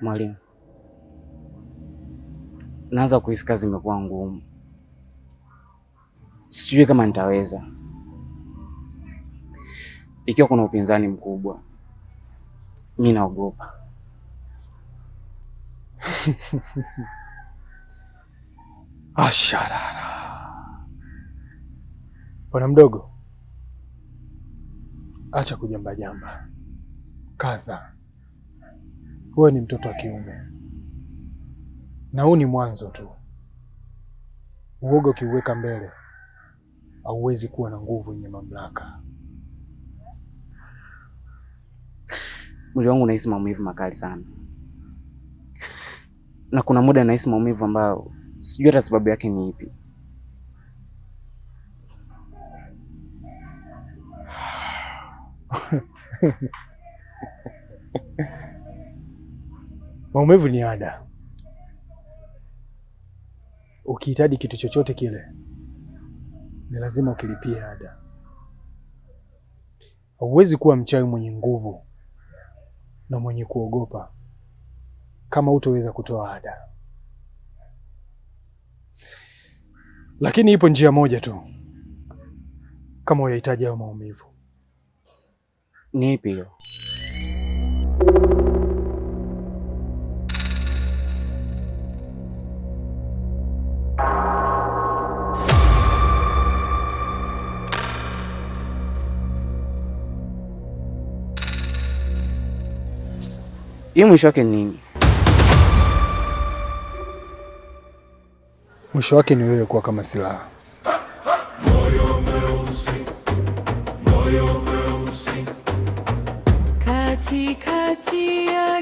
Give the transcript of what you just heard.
Mwalimu, naanza kuhisi kazi imekuwa ngumu. Sijui kama nitaweza. Ikiwa kuna upinzani mkubwa, mimi naogopa. Asharara. Bwana mdogo, acha kujamba jamba. Kaza. Wewe ni mtoto wa kiume. Na huu ni mwanzo tu. Uoga ukiuweka mbele, hauwezi kuwa na nguvu yenye mamlaka. Mwili wangu unahisi maumivu makali sana. Na kuna muda nahisi maumivu ambayo sijui hata sababu yake ni ipi. Maumivu ni ada. Ukihitaji kitu chochote kile, ni lazima ukilipie ada. Hauwezi kuwa mchawi mwenye nguvu na mwenye kuogopa kama hutoweza kutoa ada. Lakini ipo njia moja tu kama unahitaji hayo maumivu. Ni ipi hiyo? Hii mwisho wake ni nini? Mwisho wake ni wewe kuwa kama silaha. Moyo mweusi, moyo mweusi, katikati ya